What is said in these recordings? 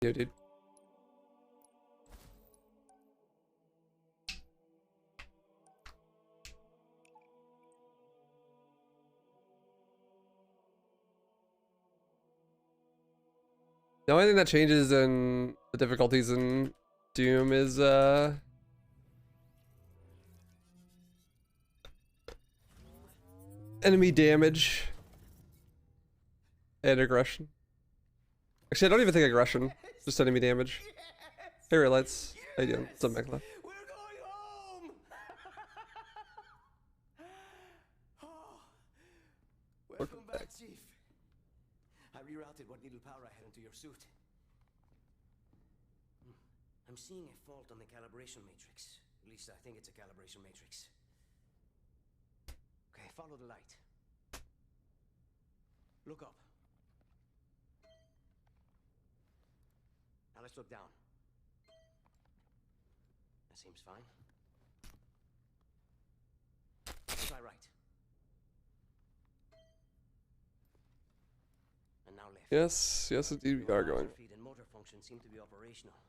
Yeah, dude. The only thing that changes in the difficulties in Doom is enemy damage and aggression. Actually, I don't even think aggression, just enemy damage. Hey, Relights. How you doing? What's up, Mekla? We're going home! Welcome back, Chief. I rerouted what little power I had into your suit. I'm seeing a fault on the calibration matrix. At least I think it's a calibration matrix. Okay, follow the light. Look up. Now let's look down. That seems fine. Try right. And now left. Yes, yes, indeed, we are going. Feet and motor function seem to be operational.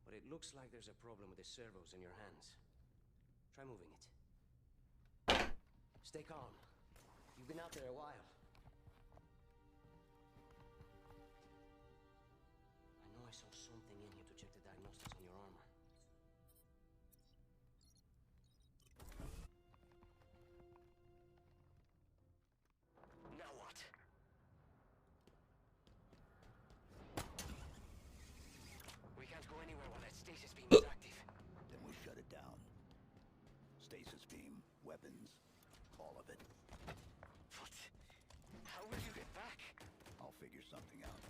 But it looks like there's a problem with the servos in your hands. Try moving it. Stay calm. You've been out there a while. I know I saw something in here to check the diagnostics on your armor. Now what? We can't go anywhere while that stasis beam is active. Then we shut it down. Stasis beam, weapons, all of it. What? How will you get back? I'll figure something out.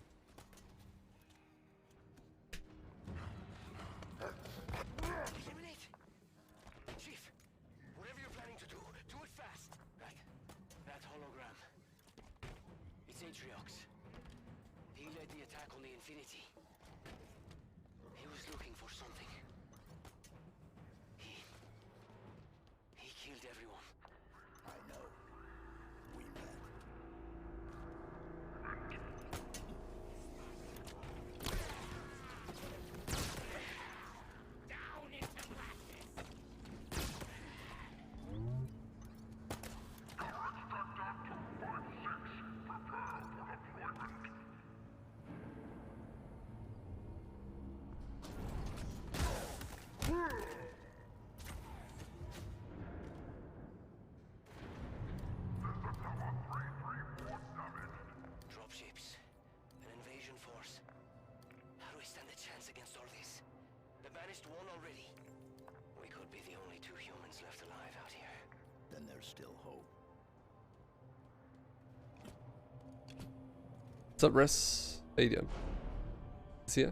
Eliminate! Chief, whatever you're planning to do, do it fast. That hologram. It's Atriox. He led the attack on the Infinity. He was looking for something. He killed everyone. I know. We met. Down into blackness! Dropships. An invasion force. How do we stand a chance against all this? The Banished won already. We could be the only two humans left alive out here. Then there's still hope. What's up, Riss? How you doing? See ya.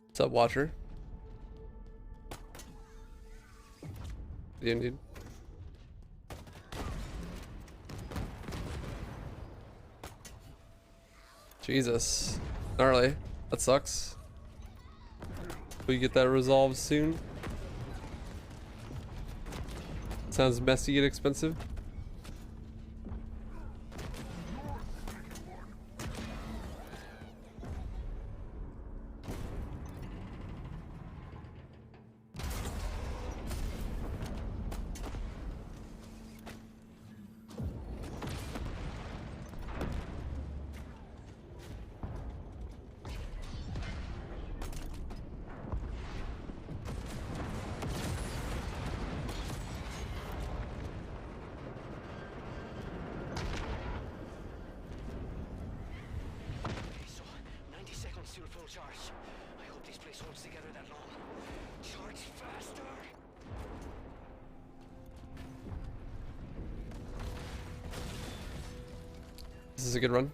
What's up, Watcher? Yeah, dude. Jesus. Gnarly. That sucks. Will you get that resolved soon? Sounds messy and expensive. Okay, so 90 seconds till full charge. I hope this place holds together that long. Charge faster! This is a good run.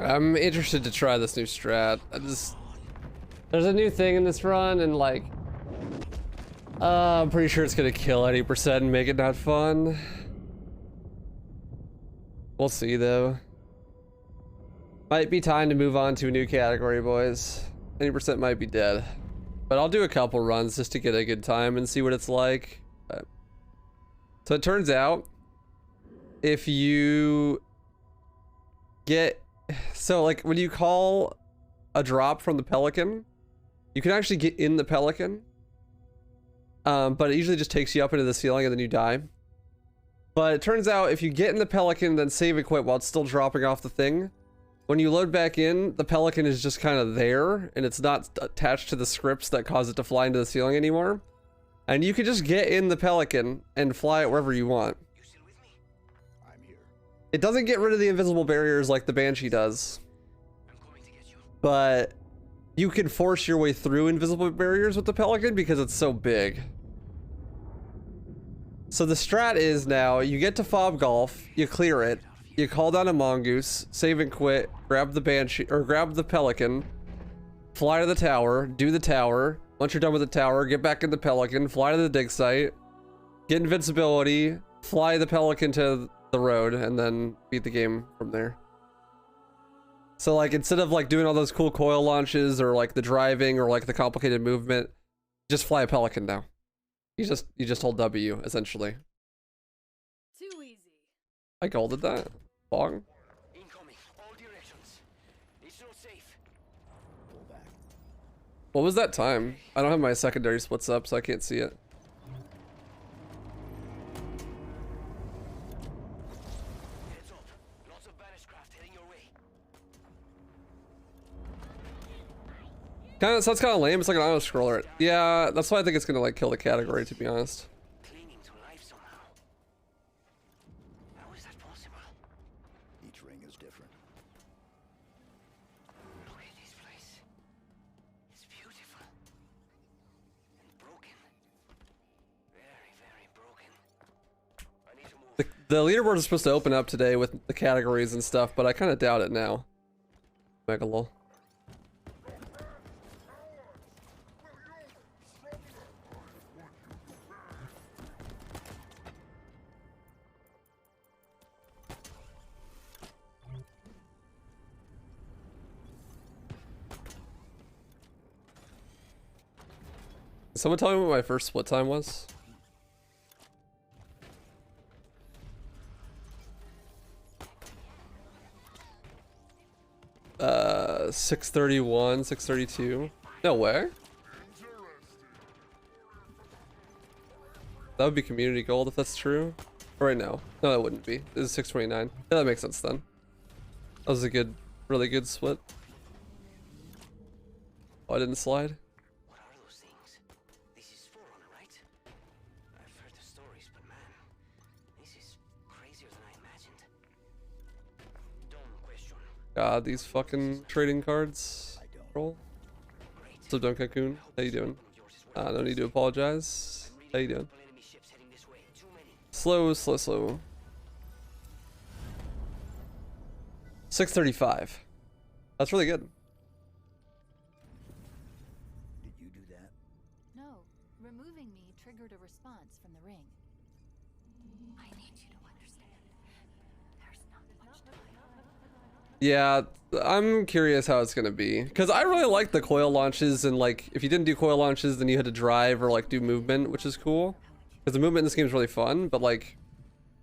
I'm interested to try this new strat. There's a new thing in this run, and like, I'm pretty sure it's gonna kill 80% and make it not fun. We'll see though. Might be time to move on to a new category, boys. 80% might be dead. But I'll do a couple runs just to get a good time and see what it's like. So it turns out, if you get... So like when you call a drop from the Pelican, you can actually get in the Pelican. But it usually just takes you up into the ceiling and then you die. But it turns out if you get in the Pelican, then save and quit while it's still dropping off the thing, when you load back in, the Pelican is just kind of there, and it's not attached to the scripts that cause it to fly into the ceiling anymore. And you can just get in the Pelican and fly it wherever you want. You still with me? I'm here. It doesn't get rid of the invisible barriers like the Banshee does, I'm coming to get you. but you can force your way through invisible barriers with the Pelican because it's so big. So the strat is now, you get to Fob Golf, you clear it, you call down a Mongoose, save and quit, grab the Banshee, or grab the Pelican, fly to the tower, do the tower. Once you're done with the tower, get back in the Pelican, fly to the dig site, get invincibility, fly the Pelican to the road, and then beat the game from there. So like, instead of like doing all those cool coil launches or like the driving or like the complicated movement, just fly a Pelican now. You just hold W, essentially. Too easy. I golded that. Bong. Incoming. All directions. It's not safe. Pull back. What was that time? I don't have my secondary splits up, so I can't see it. Heads up. Lots of banished craft heading your way. So that's kind of lame. It's like an auto scroller. Yeah, that's why I think it's gonna like kill the category, to be honest. Clinging to life somehow. How is that possible? Each ring is different. Look at this place. It's beautiful. And broken. Very, very broken. I need to move. The leaderboard is supposed to open up today with the categories and stuff, but I kind of doubt it now. Megalol. Someone tell me what my first split time was? Uh, 6:31, 6:32. No way. That would be community gold if that's true. Or right now. No, that wouldn't be. This is 6:29. Yeah, that makes sense then. That was a good, really good split. Oh, I didn't slide. What are those things? This is Forerunner, right? I've heard the stories, but man, this is crazier than I imagined. Don't question. God, these fucking trading cards. I don't. Roll. Great. What's up, Don Cocoon? How you doing? Yours is worth No need to apologize. How you doing? multiple enemy ships heading this way. Too many. Slow, slow, slow. 6:35. That's really good. Did you do that? No, removing me triggered a response from the ring. I need you to understand. There's not much time. Yeah, I'm curious how it's gonna be. Because I really like the coil launches, and like, if you didn't do coil launches, then you had to drive or like do movement, which is cool. Because the movement in this game is really fun, but like,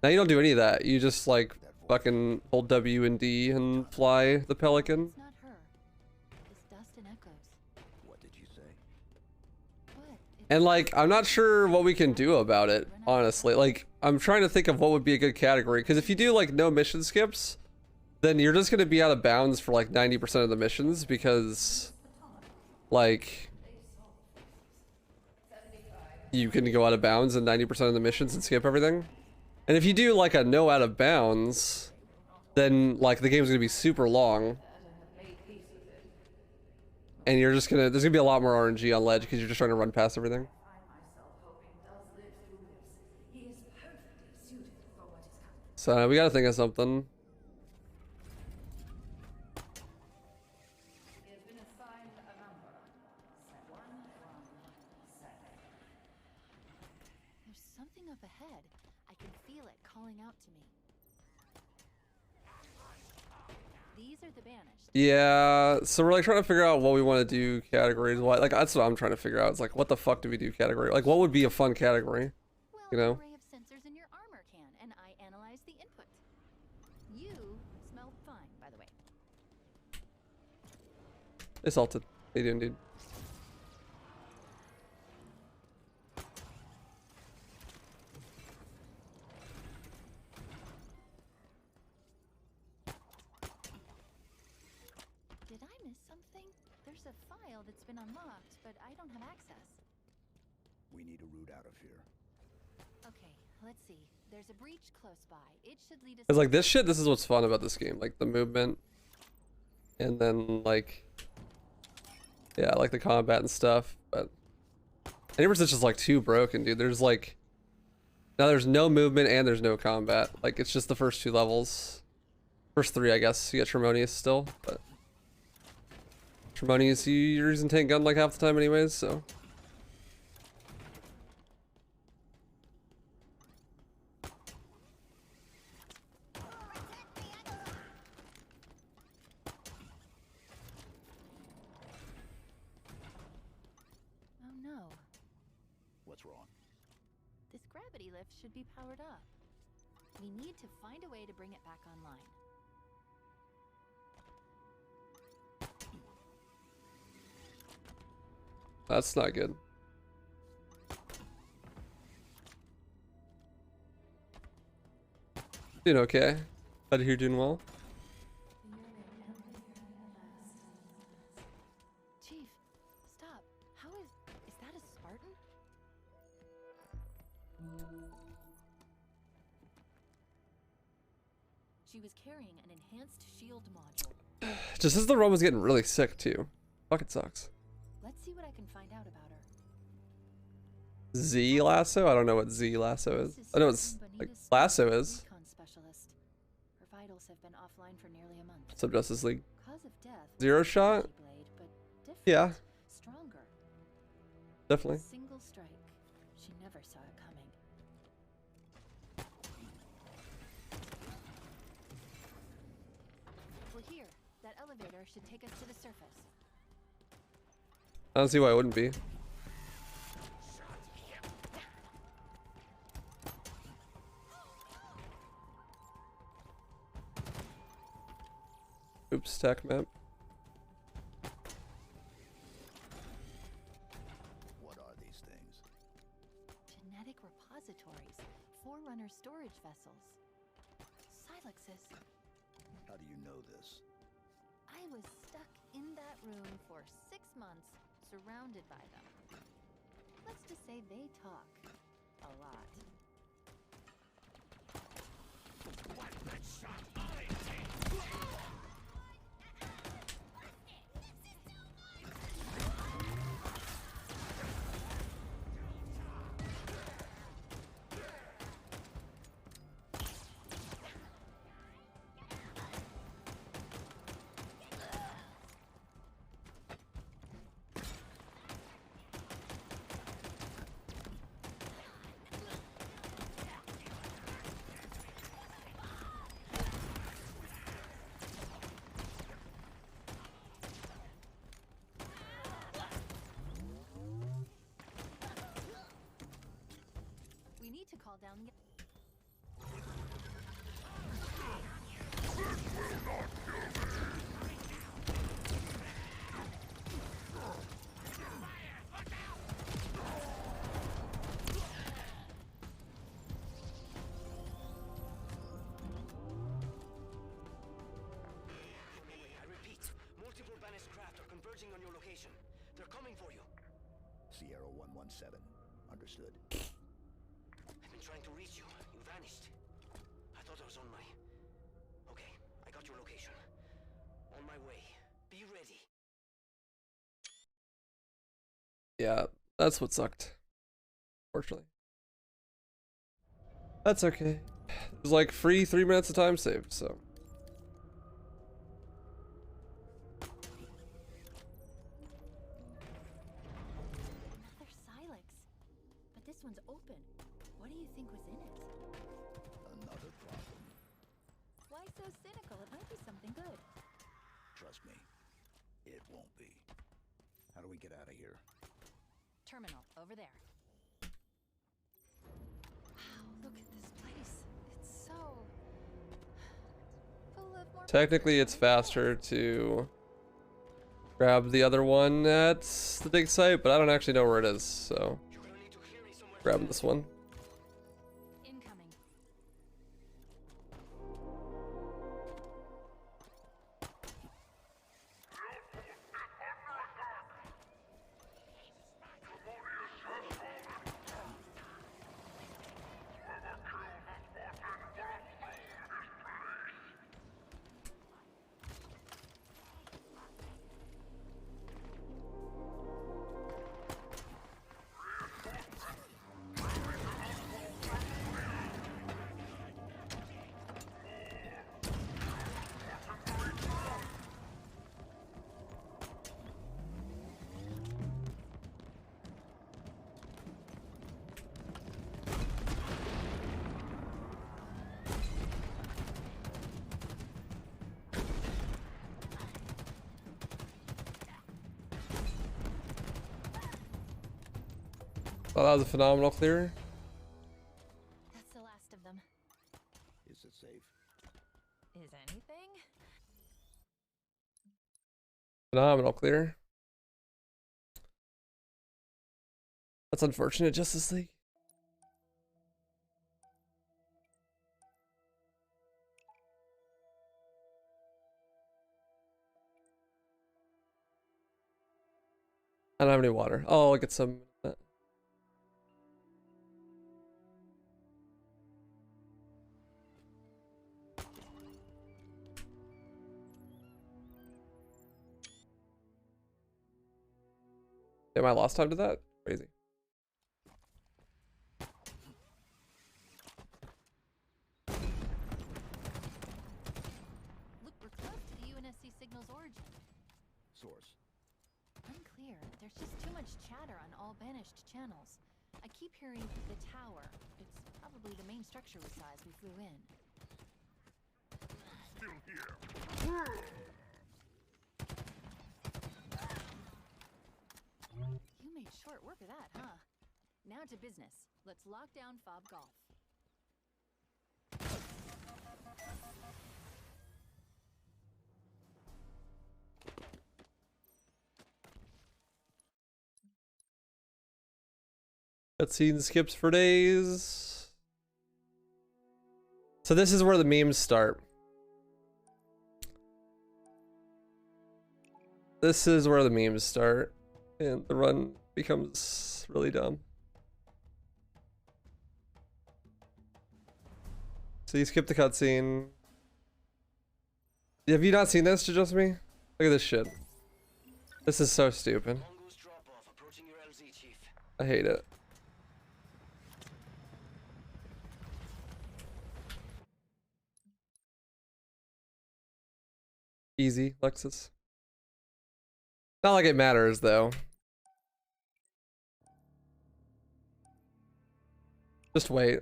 now you don't do any of that. You just like fucking hold W and D and fly the Pelican. It's not her. It's dust and echoes. What did you say? What? And like, I'm not sure what we can do about it, honestly. Like, I'm trying to think of what would be a good category. Because if you do like no mission skips, then you're just gonna be out of bounds for like 90% of the missions, because like you can go out of bounds in 90% of the missions and skip everything. And if you do like a no out of bounds, then like the game's gonna be super long. and you're just gonna, there's gonna be a lot more RNG on ledge because you're just trying to run past everything. So we gotta think of something. There's something up ahead. I can feel it calling out to me. These are the banished. Yeah, so we're like trying to figure out what we want to do categories. Why? Like that's what I'm trying to figure out. It's like, what the fuck do we do category? Like, what would be a fun category? Well, You know? an array of sensors in your armor can, and I analyze the input. You smell fine, by the way. It's salted. They do indeed. Did I miss something? There's a file that's been unlocked, but I don't have access. We need a route out of here. Okay, let's see. There's a breach close by. It should lead us. It's like this shit. This is what's fun about this game, like the movement, and then like, yeah, like the combat and stuff. But Anyways, it's just like too broken, dude. There's like, now there's no movement and there's no combat. Like it's just the first two levels, first three, I guess. You get Tremonius still, but Tremonius you're using tank gun like half the time, anyways. So. Oh no. What's wrong? This gravity lift should be powered up. We need to find a way to bring it back online. That's not good. Doing okay. Glad to hear you're doing well. Chief, stop. How is that a Spartan? She was carrying an enhanced shield module. Just as the run was getting really sick too. Fucking sucks. Let's see what I can find out about her. Z lasso? I don't know what Z lasso is. I know it's like lasso is. Recon specialist. Her vitals have been offline for nearly a month. Sub Justice League. Cause of death. Zero shot? Blade, but different, Yeah, stronger. definitely. Single strike. She never saw it coming. We're here. That elevator should take us to the surface. I don't see why it wouldn't be. Oops, tech map. What are these things? Genetic repositories. Forerunner storage vessels. Silexes. How do you know this? I was stuck in that room for 6 months, surrounded by them. Let's just say they talk a lot. We need to call down the... I repeat, multiple banished craft are converging on your location. They're coming for you. Sierra 117. Understood. I've been trying to reach you. You vanished. I thought I was on my... Okay, I got your location. On my way. Be ready. Yeah, that's what sucked. Fortunately. That's okay. It was like free 3 minutes of time saved, so. Another Silex. But this one's open. What do you think was in it? Another problem. Why so cynical? It might be something good. Trust me, it won't be. How do we get out of here? Terminal, over there. Wow, look at this place. It's so full of more Technically, it's faster to grab the other one at the dig site, but I don't actually know where it is, so You're gonna need to clear me somewhere. grabbing this one. incoming. Oh, that was a phenomenal clear. That's the last of them. Is it safe? Is anything? Phenomenal clear. That's unfortunate, Justice League. I don't have any water. Oh, I'll get some. Am I lost time to that? Crazy. Look, we're close to the UNSC signal's origin. Source. Unclear. There's just too much chatter on all banished channels. I keep hearing the tower. It's probably the main structure we saw as we flew in. You made short work of that, huh? Now to business. Let's lock down Fob Golf. Cutscene skips for days. So this is where the memes start. This is where the memes start. And the run becomes really dumb. So you skip the cutscene. Have you not seen this, to just me? Look at this shit. This is so stupid. Mongoose drop off approaching your LZ, Chief. I hate it. Easy, Lexus. Not like it matters, though. Just wait.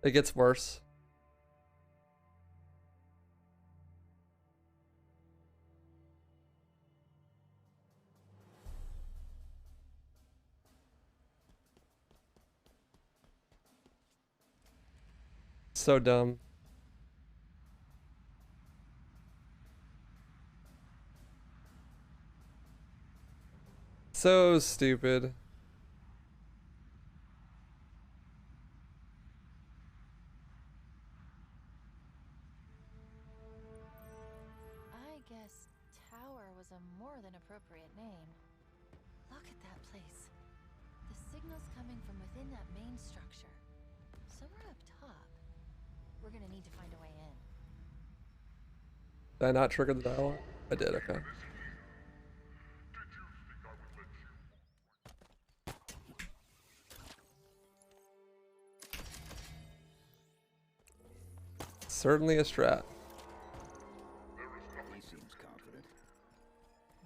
It gets worse. So dumb. So stupid. I guess tower was a more than appropriate name. Look at that place. The signal's coming from within that main structure. Somewhere up top. We're gonna need to find a way in. Did I not trigger the dialogue? I did, okay. certainly a strat. He seems confident.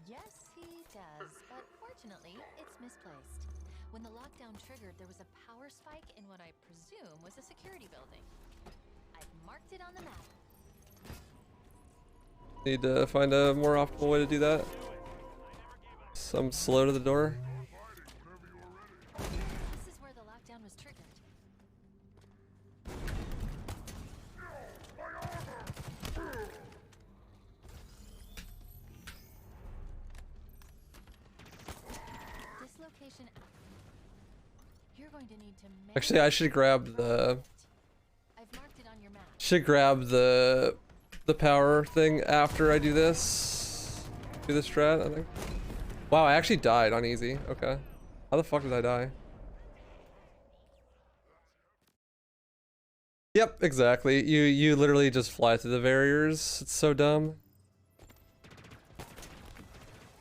Yes, he does, but fortunately, it's misplaced. When the lockdown triggered, there was a power spike in what I presume was a security building. I've marked it on the map. Need to find a more optimal way to do that. So I'm slow to the door. This is where the lockdown was triggered. This location. You're going to need to. Actually, I should grab the. I've marked it on your map. Should grab the power thing after I do this. Do the strat, I think. Wow, I actually died on easy. Okay. How the fuck did I die? Yep, exactly. You literally just fly through the barriers. It's so dumb.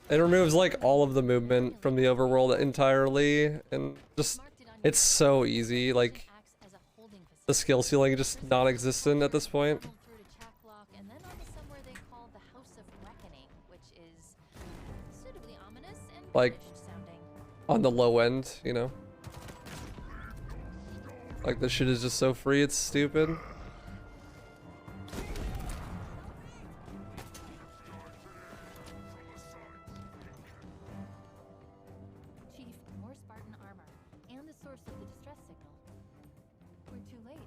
It removes like all of the movement from the overworld entirely, and just it's so easy. Like the skill ceiling just non-existent at this point. Through to Chaklock and then onto somewhere they call the House of Reckoning, which is suitably ominous and Like finished sounding. on the low end, you know. Like this shit is just so free, it's stupid. Chief, more Spartan armor and the source of the distress signal. We're too late.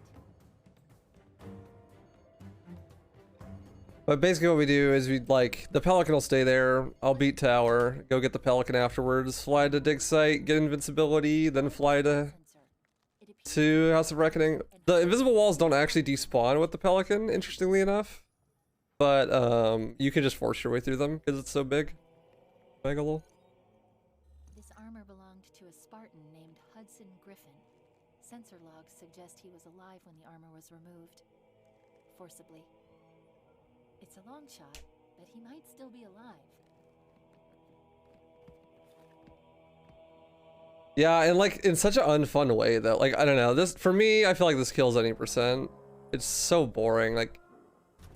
But basically what we do is we like, the Pelican will stay there, I'll beat tower, go get the Pelican afterwards, fly to dig site, get invincibility, then fly to House of Reckoning. The invisible walls don't actually despawn with the Pelican, interestingly enough. But you can just force your way through them because it's so big. Megalol. This armor belonged to a Spartan named Hudson Griffin. Sensor logs suggest he was alive when the armor was removed. Forcibly. It's a long shot, but he might still be alive. Yeah, and like in such an unfun way though. Like I don't know, this for me, I feel like this kills any percent. It's so boring. Like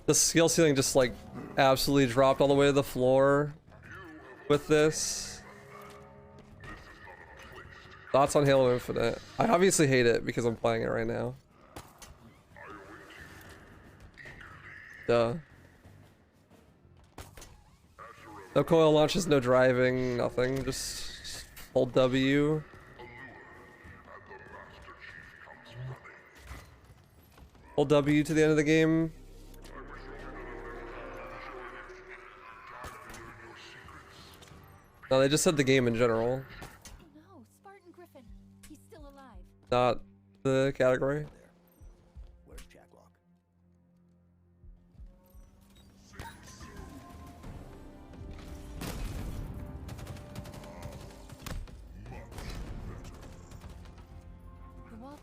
the skill ceiling just like absolutely dropped all the way to the floor with this. Thoughts on Halo Infinite? I obviously hate it because I'm playing it right now. Duh. No coil launches, no driving, nothing. Just hold W. Hold W to the end of the game. No, they just said the game in general, No, Spartan Griffin. He's still alive. not the category. There. Where's Jacklock? The wall.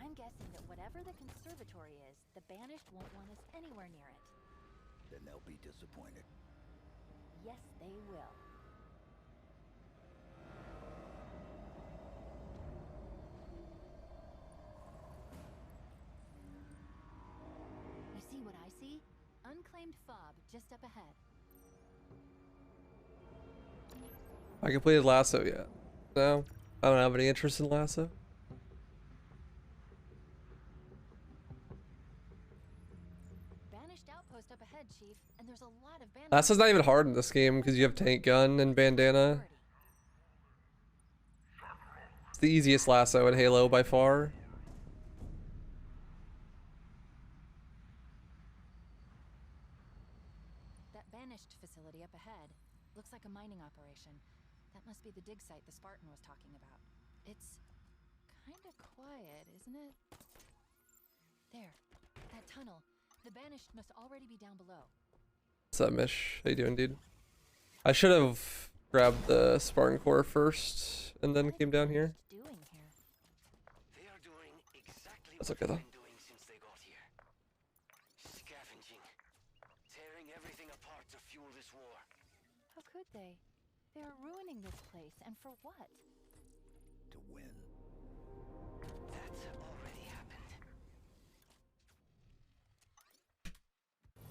I'm guessing that whatever the conservatory is, the Banished won't want us anywhere near it. Then they'll be disappointed. Yes, they will. You see what I see? Unclaimed fob just up ahead. I completed Lasso yet. No, I don't have any interest in Lasso. Banished outpost up ahead, Chief, and there's a lot of banished. Lasso's not even hard in this game because you have tank gun and bandana. It's the easiest lasso in Halo by far. That banished facility up ahead looks like a mining operation. That must be the dig site the Spartan was talking about. It's kind of quiet, isn't it? There, that tunnel. The banished must already be down below. What's up, Mish? How you doing, dude? I should have grabbed the Spartan core first and then came down here. Doing here? They are doing exactly That's what okay, they've though. been doing since they got here. Scavenging. Tearing everything apart to fuel this war. How could they? They're ruining this place, and for what? To win. That's already happened.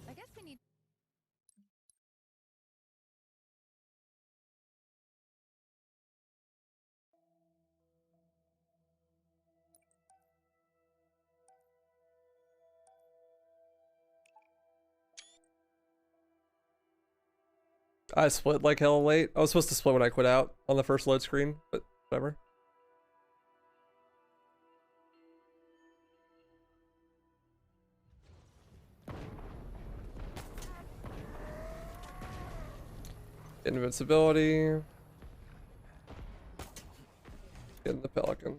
I guess we need. I split like hella late. I was supposed to split when I quit out on the first load screen, but whatever. Invincibility. Getting the Pelican.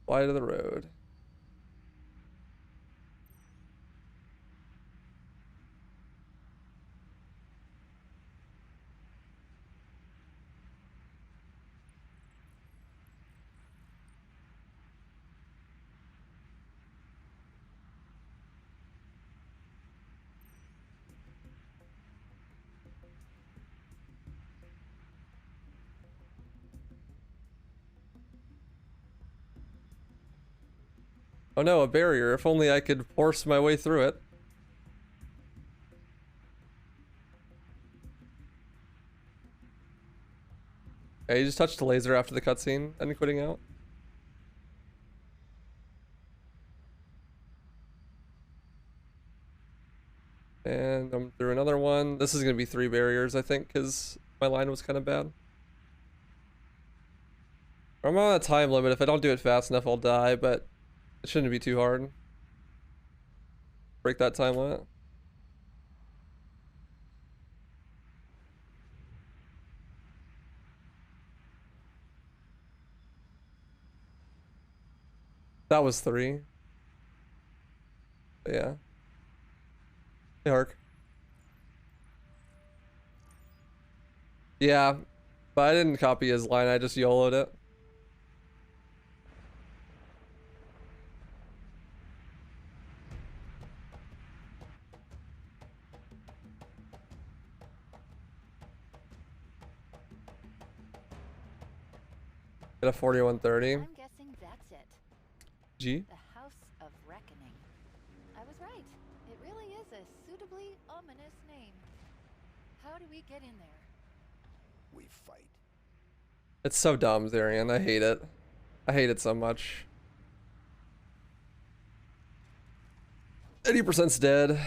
Fly to the road. Oh no, a barrier. If only I could force my way through it. Okay, you just touched the laser after the cutscene and quitting out. And I'm through another one. This is gonna be 3 barriers, I think, because my line was kind of bad. I'm on a time limit. If I don't do it fast enough, I'll die, but it shouldn't be too hard. Break that time limit. That was 3. But yeah. Hey, Hark. Yeah, but I didn't copy his line. I just YOLO'd it. Get a 4130. I'm guessing that's it. G. The House of Reckoning. I was right. It really is a suitably ominous name. How do we get in there? We fight. It's so dumb, Zarian. I hate it. I hate it so much. 80%'s dead.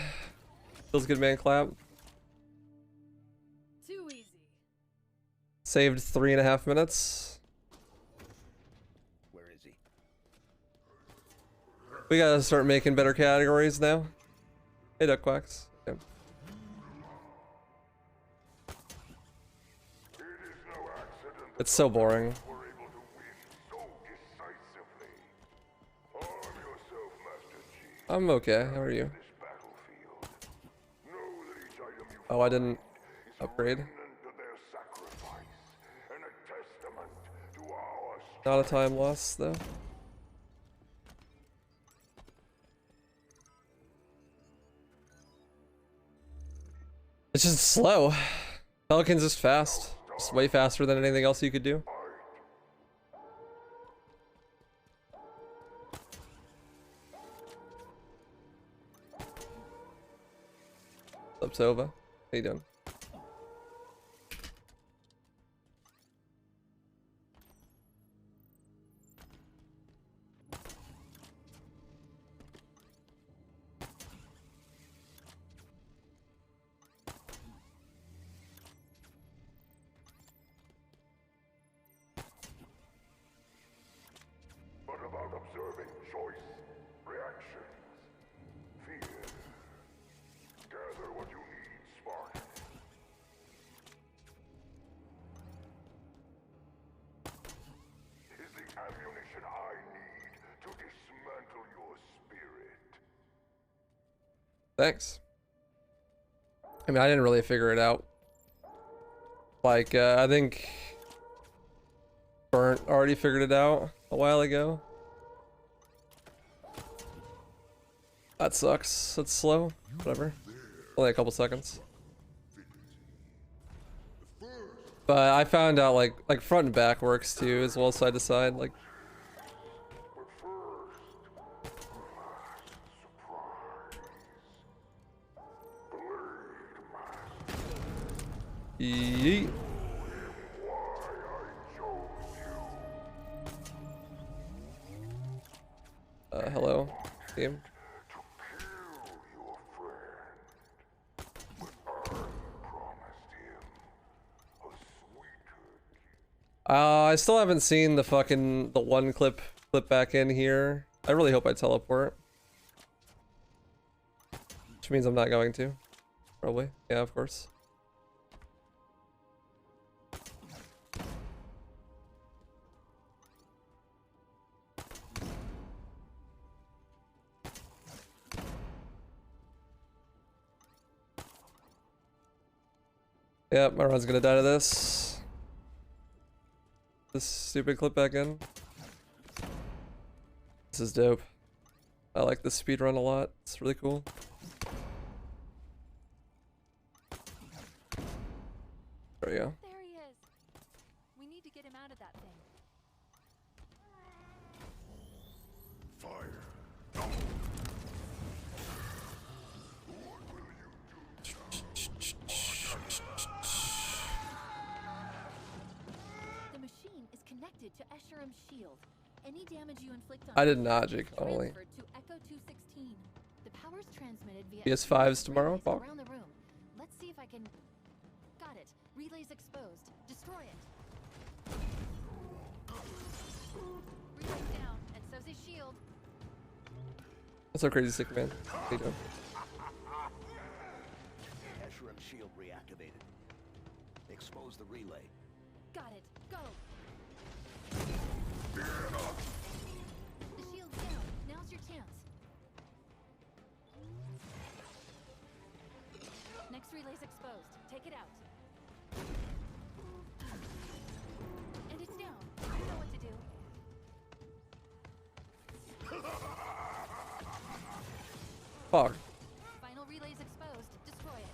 Feels good, man. Clap. Too easy. Saved 3.5 minutes. Where is he? We gotta start making better categories now. Hey, Duck Quacks. Okay. It's so boring. I'm okay. How are you? Oh, I didn't upgrade. Not a time loss, though. It's just slow. Pelican's just fast. Just way faster than anything else you could do. What's up, Sova? How you doing? But about observing choice, reactions, fear. Gather what you need, Spartan. Is the ammunition I need to dismantle your spirit. Thanks. I mean, I didn't really figure it out. Like, I think Burnt already figured it out a while ago. That sucks. That's slow. Whatever. Only a couple seconds. But I found out like front and back works too, as well as side to side. Like. Yeet. Hello, team. I still haven't seen the one clip back in here. I really hope I teleport. Which means I'm not going to. Probably. Yeah, of course. Yep, my run's gonna die to this. This stupid clip back in. This is dope. I like this speed run a lot. It's really cool. There we go. There he is. We need to get him out of that thing. Fire. The machine is connected to Escherum's shield. Any damage you inflict on I did not, Jake Connolly. transferred to Echo 216. The power's transmitted via PS5s tomorrow, relays Bob? around the room. Let's see if I can. Got it. Relay's exposed. Destroy it. Relay's down, and so's his shield. What's up, crazy sick man? How you doing? Escherum's shield reactivated. Expose the relay. Got it. Go. The shield's down. Now's your chance. Next relay's exposed. Take it out. And it's down. You know what to do. Fuck. Final relay's exposed. Destroy it.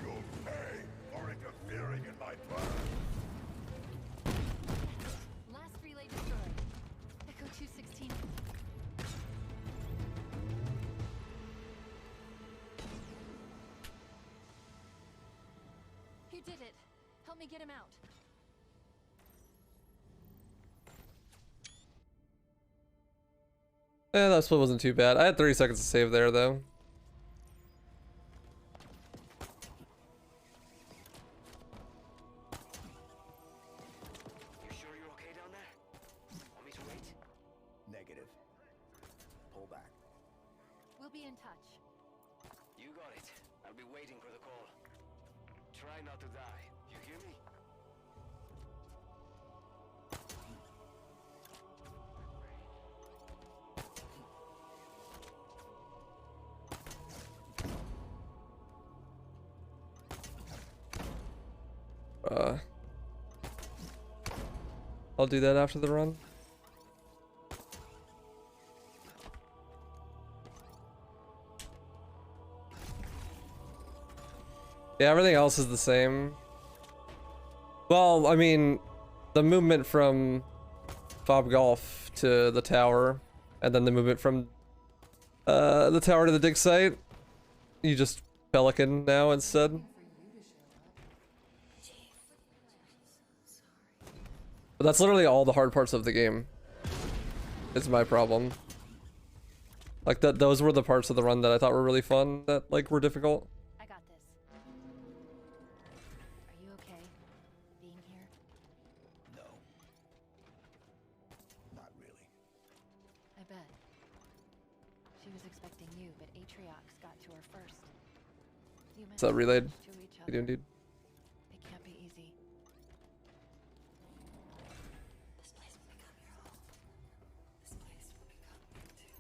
You'll pay for interfering in my plan. Last relay destroyed. Echo 216. You did it. Help me get him out. That split wasn't too bad. I had 30 seconds to save there, though. You sure you're okay down there? Want me to wait? Negative. Pull back. We'll be in touch. You got it. I'll be waiting for the call. Try not to die. You hear me? I'll do that after the run. Yeah, everything else is the same. Well, I mean, the movement from Fob Golf to the tower, and then the movement from the tower to the dig site. You just Pelican now instead. But that's literally all the hard parts of the game. Is my problem. Like those were the parts of the run that I thought were really fun that like were difficult. I got this. Are you okay? Being here? No. Not really. I bet. She was expecting you, but Atriox got to her first. You Is that relayed? to each How other. you doing, dude? It can't be easy. This place will become your home. This place will become you too.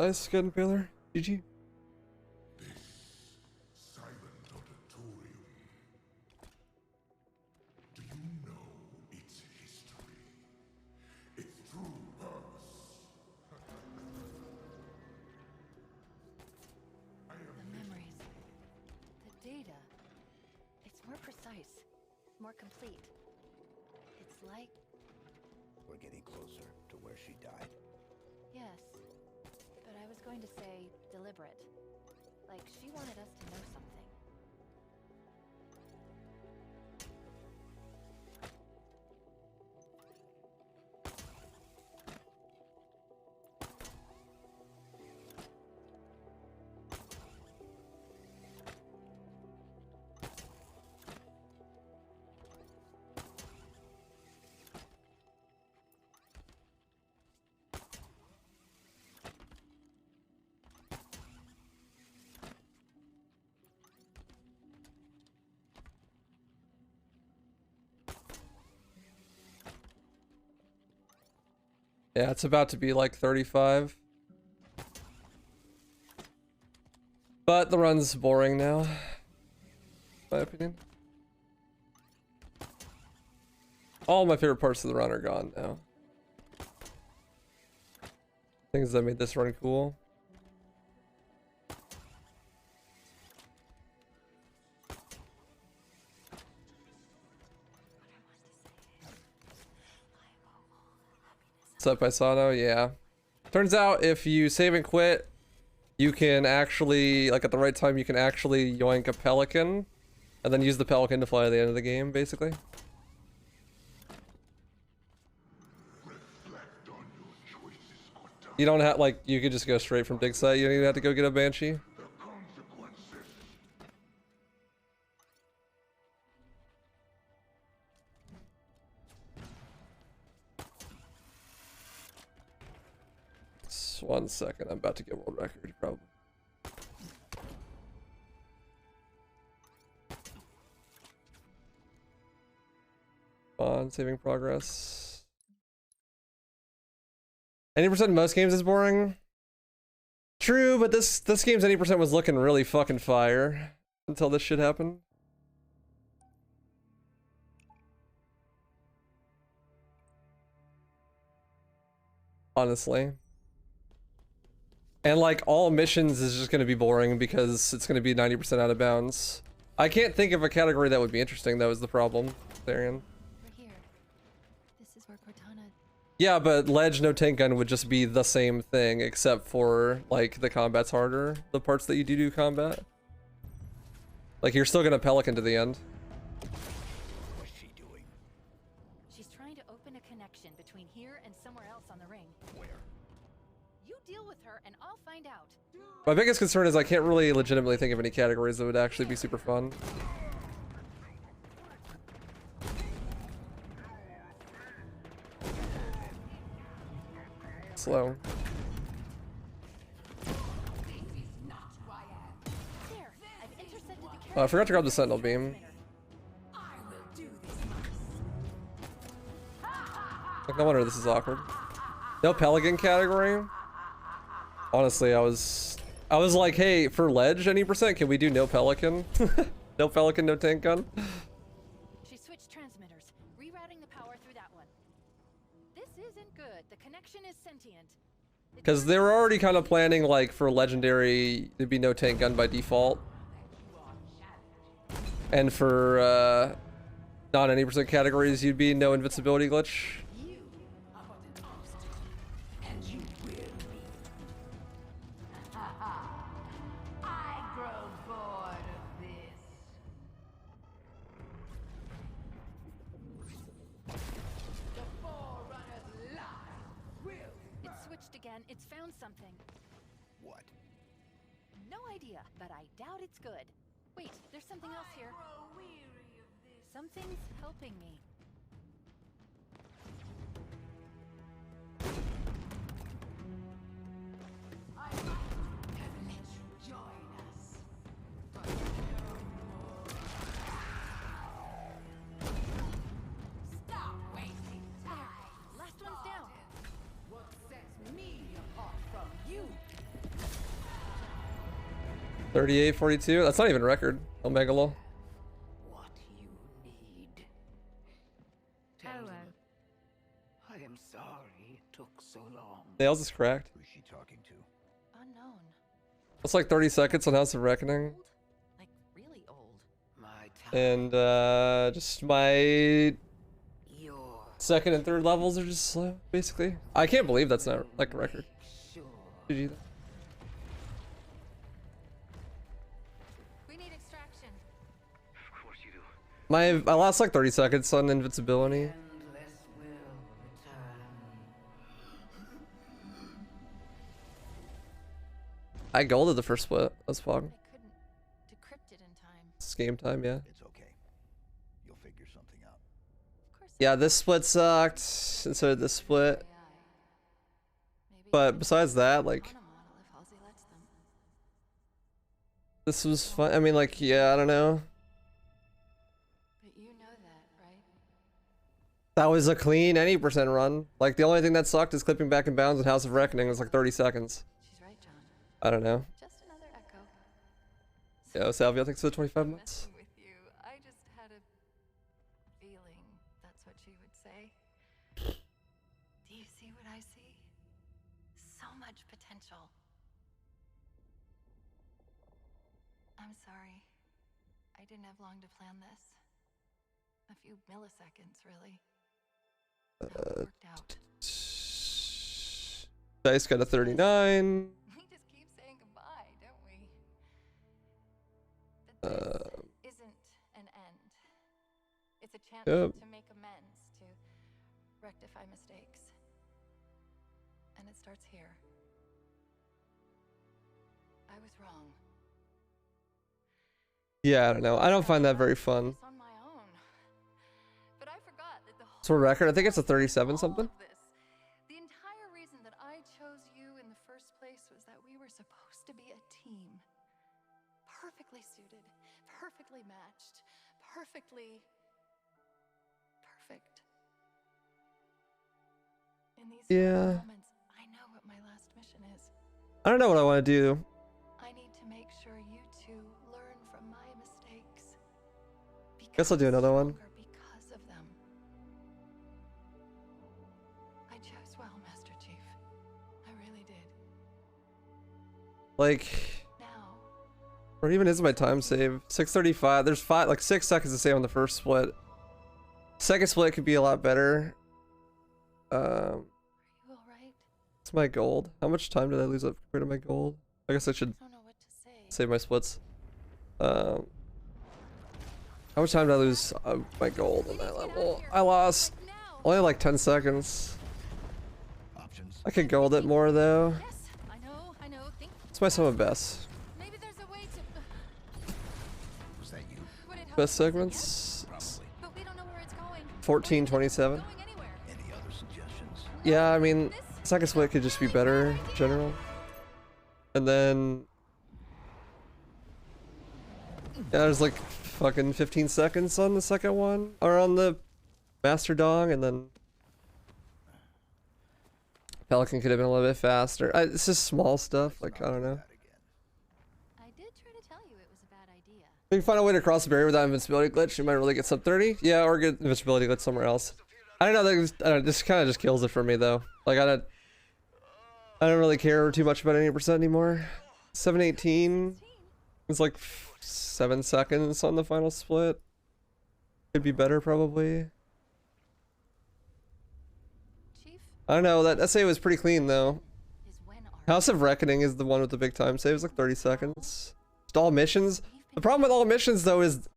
Nice, good impaler. GG. Silent auditorium. Do you know its history? Its true purpose? The memories. The data. It's more precise. More complete. It's like... We're getting closer to where she died. Yes. But I was going to say deliberate. Like she wanted us to know something. Yeah, it's about to be like 35. But the run's boring now, in my opinion. All my favorite parts of the run are gone now. Things that made this run cool. What's up, Paisano? Yeah. Turns out if you save and quit, you can actually, like at the right time, you can actually yoink a pelican and then use the pelican to fly to the end of the game, basically. Reflect on your choices, Cortana. You don't have, like, you could just go straight from dig site. You don't even have to go get a Banshee. The consequences. Just 1 second. I'm about to get world record, probably. On saving progress. 80% in most games is boring. True, but this game's 80% was looking really fucking fire until this shit happened. Honestly. And like all missions is just gonna be boring because it's gonna be 90% out of bounds. I can't think of a category that would be interesting. That was the problem, Therian. We're here. This is where Cortana... Yeah, but Ledge no tank gun would just be the same thing, except for like the combat's harder. The parts that you do combat. Like you're still gonna pelican to the end. What's she doing? She's trying to open a connection between here and somewhere else on the ring. Where? You deal with her and I'll find out. My biggest concern is I can't really legitimately think of any categories that would actually be super fun. Slow. There! I've intercepted the Oh, I forgot to grab the Sentinel Beam. Like, no wonder this is awkward. No Pelican category? Honestly, I was like, hey, for Ledge, any percent, can we do no Pelican? No Pelican, no tank gun? She switched transmitters, rerouting the power through that one. This isn't good. The connection is sentient. Because they were already kind of planning, like, for Legendary, there'd be no tank gun by default. And for, non 80% categories, you'd be no invincibility glitch. It's switched again. It's found something. What? No idea, but I doubt it's good. Wait, there's something else here. Something's helping me. Last one's down. What sets me apart from you 38:42. That's not even a record. Omega lol. What you need. Tell Hello. them. I am sorry it took so long. Nails is cracked. Who's she talking to? Unknown. That's like 30 seconds on House of Reckoning. Old? Like really old. My time. And just my Your second and third levels are just slow, basically. I can't believe that's not like a record. sure. GG. We need extraction. Of course you do. I lost like 30 seconds on invincibility. Endless will return. I golded the first split. That's fun. I couldn't decrypt it in time. It's game time, yeah. It's okay. You'll figure something out. Of course. Yeah, this split sucked, and so did this split. Maybe But besides that, like, on a model if Halsey lets them. this was fun. I mean, like, yeah, I don't know. But you know that, right? That was a clean any percent run. Like, the only thing that sucked is clipping back and bounds in House of Reckoning. It was like 30 seconds. She's right, John. I don't know. Just another echo. Yeah, Salvia thinks it's 25 months. Messing with you. I just had a feeling that's what she would say. Do you see what I see? So much potential. I'm sorry. I didn't have long to plan this. A few milliseconds, really. How it worked out. Dice got a 39. We just keep saying goodbye, don't we? But this isn't an end. It's a chance Yep. to make amends, to rectify mistakes. And it starts here. I was wrong. Yeah, I don't know. I don't find that very fun. On my own. But I forgot that the So record, I think it's a 37 something. all of this, the entire reason that I chose you in the first place was that we were supposed to be a team. Perfectly suited, perfectly matched, perfectly perfect. In these Yeah. moments, I know what my last mission is. I don't know what I want to do. I need to make sure you two learn from my mistakes. Guess I'll do another one. Stronger because of them. I chose well, Master Chief. I really did. Like, Now, or even is my time save? 6:35. There's 6 seconds to save on the first split. Second split could be a lot better. are you alright? It's my gold. How much time did I lose up compared to my gold? I guess I should I don't know what to say. save my splits. How much time did I lose my gold on that level? I lost Now! only like 10 seconds. Options? I could gold it more though. Yes, I know. Think It's my sum of best. maybe there's a way to. Was that you? Would it help Best if I said yes? segments. Probably. But we don't know where it's going. 14:27. Going anywhere. Any other suggestions? Yeah, I mean, second split could just be better in general. And then yeah, there's like fucking 15 seconds on the second one, or on the Master Dong, and then Pelican could have been a little bit faster. It's just small stuff, like, I don't know. That again. I did try to tell you it was a bad idea. If you find a way to cross the barrier without invincibility glitch, you might really get sub 30. Yeah, or get invincibility glitch somewhere else. I don't know, I don't know, this kind of just kills it for me though. Like, I don't really care too much about any percent anymore. 718 is like 7 seconds on the final split. Could be better probably. Chief I don't know, that essay was pretty clean though. is when our House of Reckoning is the one with the big time saves, like 30 seconds. Just all missions. The problem with all missions though is